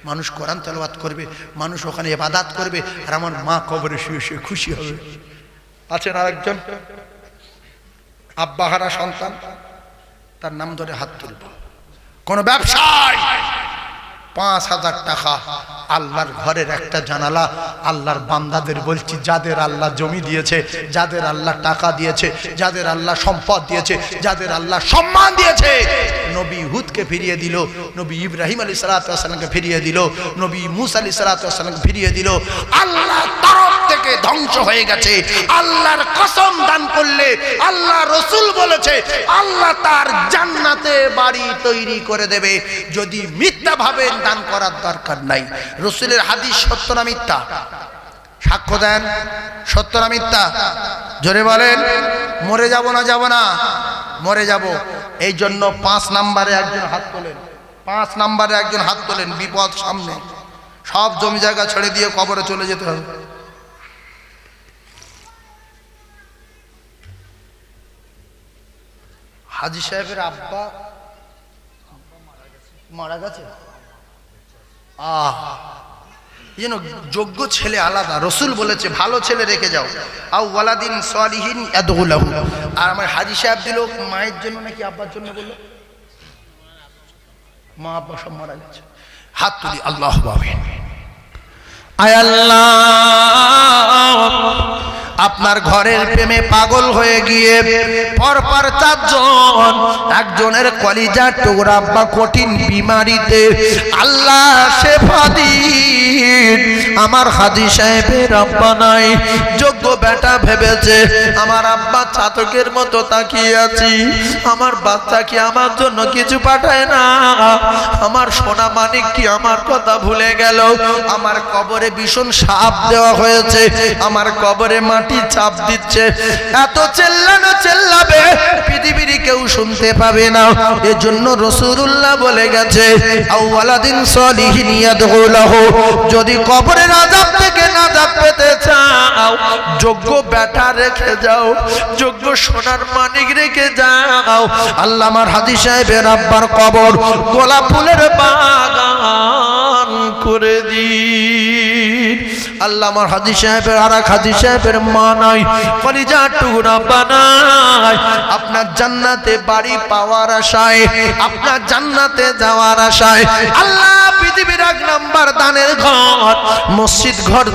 মানুষ কোরআন তেলাওয়াত করবে, মানুষ ওখানে ইবাদত করবে, আর আমার মা কবরে শুয়ে শুয়ে খুশি হবে। আছেন আরেকজন আব্বাহারা সন্তান, তার নাম ধরে হাত তুলব। কোন ব্যবসায় 5000 টাকা, আল্লাহর ঘরের একটা জানালা। আল্লাহর বান্দাদের বলছি, যাদের আল্লাহ জমি দিয়েছে, যাদের আল্লাহ টাকা দিয়েছে, যাদের আল্লাহ সম্পদ দিয়েছে, যাদের আল্লাহ সম্মান দিয়েছে, নবী হুদকে ফিরিয়ে দিল, নবী ইব্রাহিম আলাইহিস সালামকে ফিরিয়ে দিল, নবী মুসা আলাইহিস সালামকে ফিরিয়ে দিল। আল্লাহর তরফ থেকে ধ্বংস হয়ে গেছে। আল্লাহর কসম দান করলে আল্লাহ রাসূল বলেছে আল্লাহ তার জান্নাতে বাড়ি তৈরি করে দেবে। যদি মিথ্যা ভাবেন দান করার দরকার নাই। রাসূলের হাদিস সত্য না মিথ্যা? সাক্ষ্য দেন, সত্য না মিথ্যা? জোরে বলেন। মরে যাব না? যাব না, মরে যাব। এই জন্য 5 নম্বরে একজন হাত তোলেন, 5 নম্বরে একজন হাত তোলেন। বিপদ সামনে, সব জমি জায়গা ছেড়ে দিয়ে কবরে চলে যেতে হবে। হাজী সাহেবের আব্বা মারা গেছে। এই জন্য যোগ্য ছেলে আলাদা। রসুল বলেছে ভালো ছেলে রেখে যাও। আও ওয়ালাদিন সালিহিন ইয়াদউ লাহু। আর আমার হাজী সাহেব দিল মায়ের জন্য নাকি আব্বার জন্য বললো? মা আব্বা সব মারা গেছে। হাত তুলি, আল্লাহু আমিন। আয় আল্লাহ, আপনার ঘরের প্রেমে পাগল হয়ে গিয়ে পরপর 4 জন, একজনের কলিজার টুকরা আব্বা কঠিন বিমারিতে, আল্লাহ শেফা দিন। আমার হাজী সাহেবের আব্বা নাই, যোগ্য বেটা ভেবেছে আমার আব্বা চাতকের মতো তাকিয়ে আছি, আমার বাচ্চা কি আমার জন্য কিছু পাঠায় না, আমার সোনা মানিক কি আমার কথা ভুলে গেল, আমার কবরে ভীষণ সাপ দেওয়া হয়েছে, আমার কবরে মাটি চাপ দিচ্ছে, এত চেল্লানো চেল্লাবে পৃথিবীর কেউ শুনতে পাবে না। এজন্য রাসূলুল্লাহ বলে গেছে আউওয়ালাদিন সালিহিন ইয়াদউ লাহু, যদি কবরের আযাব থেকে নাজাত পেতে চাও যোগ্য বেটা রেখে যাও, যোগ্য সোনার মানিক রেখে যাও, দাও। আল্লাহ আমার হাজী সাহেবের আব্বার কবর গোলাপ ফুলের বাগান করে দিন। আল্লাহ আমার হাজী সাহেবের আর এক হাজী সাহেবের মা নাই, কলিজার টুকরা বানায় আপনার জান্নাতে বাড়ি পাওয়ার আশায়, আপনার জান্নাতে যাওয়ার আশায়। আল্লাহ পৃথিবীর 1 নাম্বার দানের ঘর মসজিদ ঘর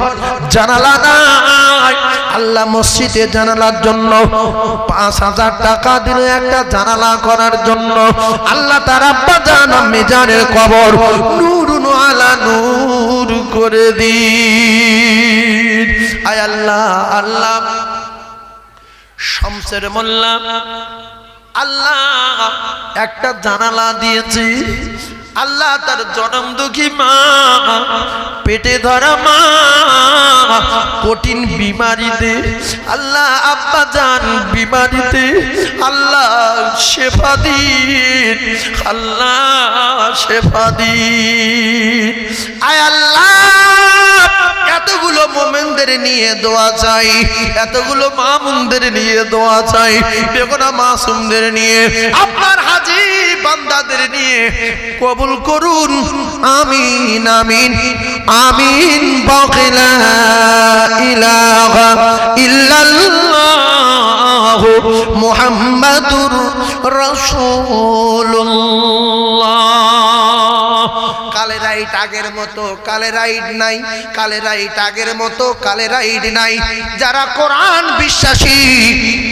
জানালা নাই। আল্লাহ মসজিদে জানালার জন্য 5000 টাকা দিল একটা জানালা করার জন্য। আল্লাহ তার আব্বা জান আম্মি জানের কবর নূরুন আলা নূর করে দিন। আয় আল্লাহ, আল্লাহ শামসের মোল্লা আল্লাহ একটা জানালা দিয়েছি। আল্লাহ তার জনম দুঃখী মা, পেটে ধরা মা, কঠিন বিমারিতে আল্লাহ আব্বা জান বিমারিতে আল্লাহ শেফা দিন, আল্লাহ শেফা দিন। আয় আল্লাহ এতগুলো মোমেনদের নিয়ে দোয়া চাই, এতগুলো মামুনদের নিয়ে দোয়া চাই, বেগুনা মাসুমদের নিয়ে আপনার হাজী বান্দাদের নিয়ে কবুল করুন। আমিন আমিন আমিন। বাকিলা ইলাহা ইল্লাল্লাহু মুহাম্মাদুর রাসূলুল্লাহ। কালে রাইট আগের মতো কালে রাইট নাই, কালে রাইট আগের মতো কালে রাইট নাই। যারা কোরআন বিশ্বাসী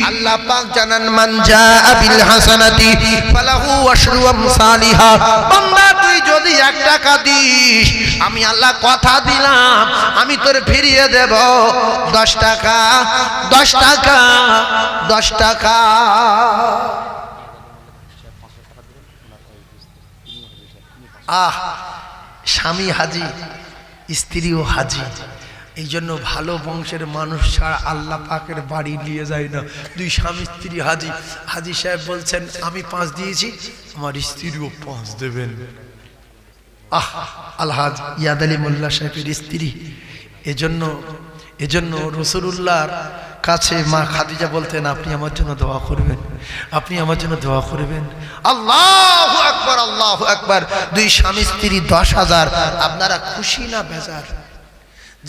আল্লাহ পাক জানান মান জাআ বিল হাসানাতি ফালাহু আশরু আমসালিহা। বান্দা তুই যদি 1 টাকা দিস আমি আল্লাহ কথা দিলাম আমি তোর ফিরিয়ে দেব 10 টাকা, 10 টাকা, 10 টাকা। আহ স্বামী হাজী স্ত্রীও হাজী, এই জন্য ভালো বংশের মানুষ ছাড়া আল্লাহ পাকের বাড়ি নিয়ে যায় না। 2 স্বামী স্ত্রী হাজী। হাজী সাহেব বলছেন আমি 5 দিয়েছি, আমার স্ত্রীও 5 দেবেন। আহ আলহাজ ইয়াদ আলী মোল্লা সাহেবের স্ত্রী। এজন্য রাসূলুল্লাহর কাছে মা খাদিজা বলতেন আপনি আমার জন্য দোয়া করবেন, আপনি আমার জন্য দোয়া করবেন। আল্লাহু আকবার, আল্লাহু আকবার। 2 স্বামী স্ত্রী 10,000। আপনারা খুশি না বেজার?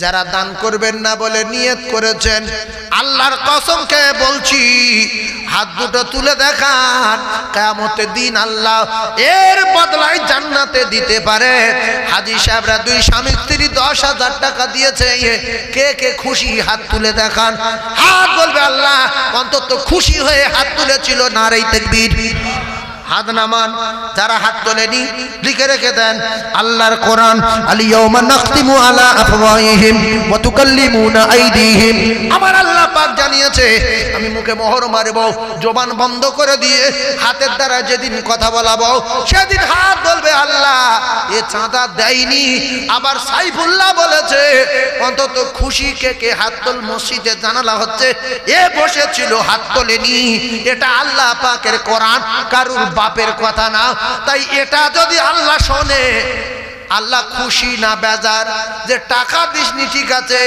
যারা দান করবেন না বলে নিয়ত করেছেন আল্লাহর কসম খেয়ে বলছি হাত দুটো তুলে দেখান, কিয়ামতের দিন আল্লাহ এর বদলায় জান্নাতে দিতে পারে। হাজী সাহেবরা 2 স্বামী স্ত্রী 10,000 টাকা দিয়েছে। কে কে খুশি হাত তুলে দেখান। হাত বলবে আল্লাহ অন্তত খুশি হয়ে হাত তুলেছিল, নারে তাকবীর। হাত নামান। যারা হাত তোলেনি লিখে রেখে দেন আল্লাহর কোরআন আল-ইয়াওমা নাখতিমু আলা আফওয়াহিহিম ওয়া তুকাল্লিমুনা আইদিহিম। আমার আল্লাহ পাক জানিয়েছে আমি মুখে মোহর মারব, জবান বন্ধ করে দিয়ে হাতের দ্বারা যেদিন কথা বলাবো সেদিন হাত বলবে আল্লাহ এ চাঁদা দেয়নি। আবার সাইফুল্লাহ বলেছে অন্তত খুশি কে কে হাত তোল। মসজিদে জানালা হচ্ছে এ বসেছিল হাত তোলেনি। এটা আল্লাহ পাকের কোরআন, কারুর বাপের কথা না। তাই এটা যদি আল্লাহ শোনে আল্লাহ খুশি না বেজার? যে টাকা দিসনি ঠিক আছে,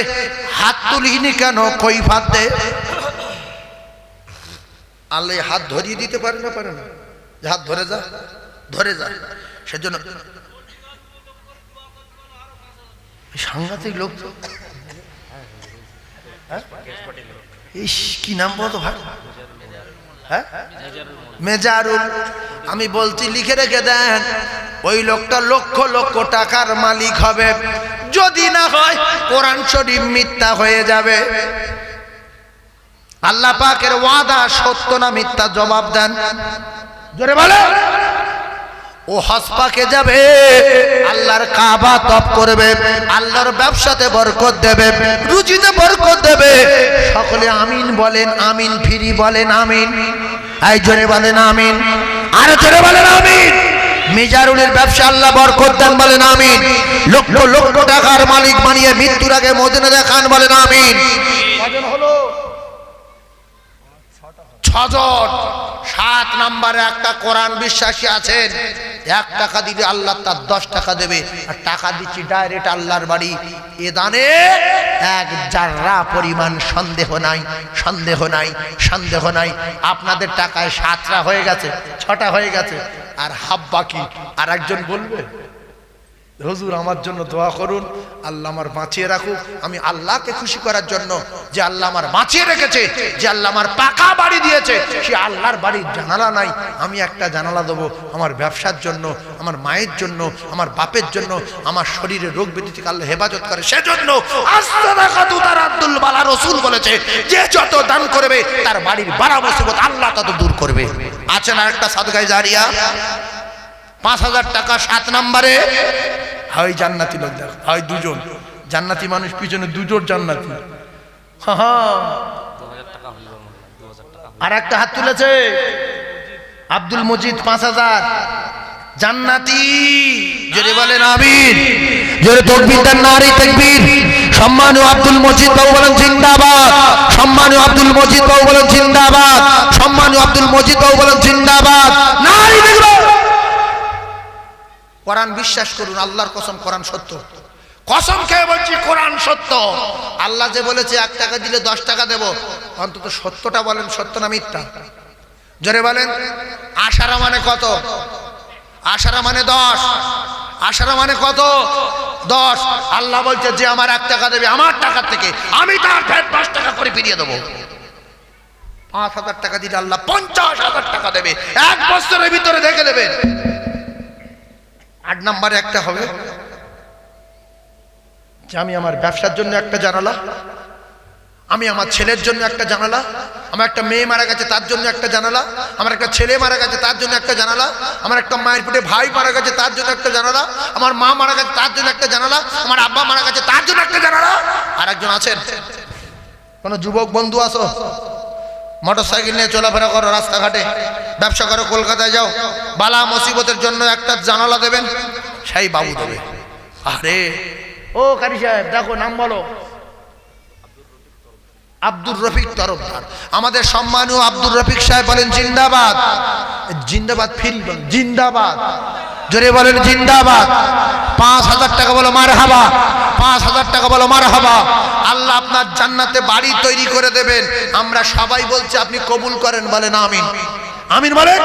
হাত তুলিনি কেন কৈফাত দে। আল্লাহ হাত ধরিয়ে দিতে পারে না, পারে না? হাত ধরে যা, ধরে যা। সেজন্য সাংঘাতিক লোক তো। ইস কি নাম বলতো ভাই? হ্যাঁ মেজারুল। আমি বলছি লিখে রেখে দেন ওই লোকটা লক্ষ লক্ষ টাকার মালিক হবে, যদি না হয় কোরআন শরীফ মিথ্যা হয়ে যাবে। আল্লাহ পাকের ওয়াদা সত্য না মিথ্যা জবাব দেন জোরে বলে। ও হজ পাকে যাবে, আল্লাহর কাবা তপ করবে, আল্লাহর ব্যবসাতে বরকত দেবে, রুজিতে বরকত দেবে। সকলে আমিন বলেন, আমিন ফিরি বলেন আমিন। এই জোরে বলেন আমিন, আর জোরে বলেন আমিন। মেজারুলের ব্যবসা আল্লাহ বরকত দেন বলেন আমিন। লক্ষ লক্ষ টাকার মালিক বানিয়ে মৃত্যুর আগে মদিনা দেখান বলেন আমিন। কজন হলো? 6 জন। 7 নম্বরে একটা কোরআন বিশ্বাসী আছেন। 1 টাকা দিলে আল্লাহ তার 10 টাকা দেবে, আর টাকা দিচ্ছি ডাইরেক্ট আল্লাহর বাড়ি। এ দানে এক জাররা পরিমাণ সন্দেহ নাই, সন্দেহ নাই, সন্দেহ নাই। আপনাদের টাকায় 7টা হয়ে গেছে, 6টা হয়ে গেছে, আর হাফ বাকি। আর একজন বলবে হুজুর আমার জন্য দোয়া করুন, আল্লাহ আমার বাঁচিয়ে রাখুক। আমি আল্লাহকে খুশি করার জন্য, যে আল্লাহ আমার বাঁচিয়ে রেখেছে, যে আল্লাহ আমার পাকা বাড়ি দিয়েছে, সে আল্লাহর বাড়ির জানালা নাই, আমি একটা জানালা দেবো আমার ব্যবসার জন্য, আমার মায়ের জন্য, আমার বাপের জন্য, আমার শরীরে রোগ ব্যাধি থেকে আল্লাহ হেফাজত করে সেজন্য। আব্দুল বালা রসুল বলেছে, যে যত দান করবে তার বাড়ির বাড়া মুসিবত আল্লাহ তত দূর করবে। আছে না একটা সাদকায়ে জারিয়া? 5000 টাকা 7 নম্বরে হয় জান্নাতি লোক, দেখ হয় দুজন জান্নাতি মানুষ, পিছনে দুজন জান্নাতি। আর একটা হাত তুলেছে আব্দুল মজিদ 5000 জান্নাতি। জোরে বলেন আমিন, জোরে তাকবীর দেন, নারী তাকবীর। সম্মানীয় আব্দুল মজিদ বাবু বলেন জিন্দাবাদ, সম্মানীয় আব্দুল মজিদ বাবু বলেন জিন্দাবাদ, সম্মানীয় আব্দুল মজিদ বাবু বলেন জিন্দাবাদ, নারী তাকবীর। কোরআন বিশ্বাস করুন, আল্লাহর কসম কোরআন সত্য, কসম খেয়ে বলছি কোরআন সত্য। আল্লাহ যে বলেছে 1 টাকা দিলে 10 টাকা দেব, অন্তত সত্যটা বলেন, সত্য না মিথ্যা? জোরে বলেন। আশারা মানে কত? আশারা মানে 10। আশারা মানে কত? 10। আল্লাহ বলছে যে আমার 1 টাকা দেবে আমার টাকা থেকে, আমি তার ফের 5 টাকা করে ফিরিয়ে দেবো। 5000 টাকা দিলে আল্লাহ 50,000 টাকা দেবে, 1 বছরের ভিতরে দেখে দেবেন। 8 নম্বরে একটা হবে যে আমি আমার ব্যবসার জন্য একটা জানালা, আমি আমার ছেলের জন্য একটা জানালা, আমার একটা মেয়ে মারা গেছে তার জন্য একটা জানালা, আমার একটা ছেলে মারা গেছে তার জন্য একটা জানালা, আমার একটা মায়ের পেটে ভাই মারা গেছে তার জন্য একটা জানালা, আমার মা মারা গেছে তার জন্য একটা জানালা, আমার আব্বা মারা গেছে তার জন্য একটা জানালা। আর একজন আছেন, কোন যুবক বন্ধু আসো, মোটরসাইকেল নিয়ে চলাফেরা করো রাস্তাঘাটে, ব্যবসা করো, কলকাতায় যাও, বালা মুসিবতের জন্য একটা জানালা দেবেন, সেই বাবু দেবে। আরে ও কারি সাহেব দেখো, নাম বলো। আব্দুর রফিক তরফদার, আমাদের সম্মানীয় আব্দুর রফিক সাহেব বলেন জিন্দাবাদ। জিন্দাবাদ ফিরি বলেন জিন্দাবাদ, জোরে বলেন জিন্দাবাদ। 5000 টাকা বলো মারহাবা, 5000 টাকা বলো মারহাবা। আল্লাহ আপনার জান্নাতে বাড়ি তৈরি করে দেবেন। আমরা সবাই বলছি আপনি কবুল করেন, বলেন আমিন, আমিন বলেন।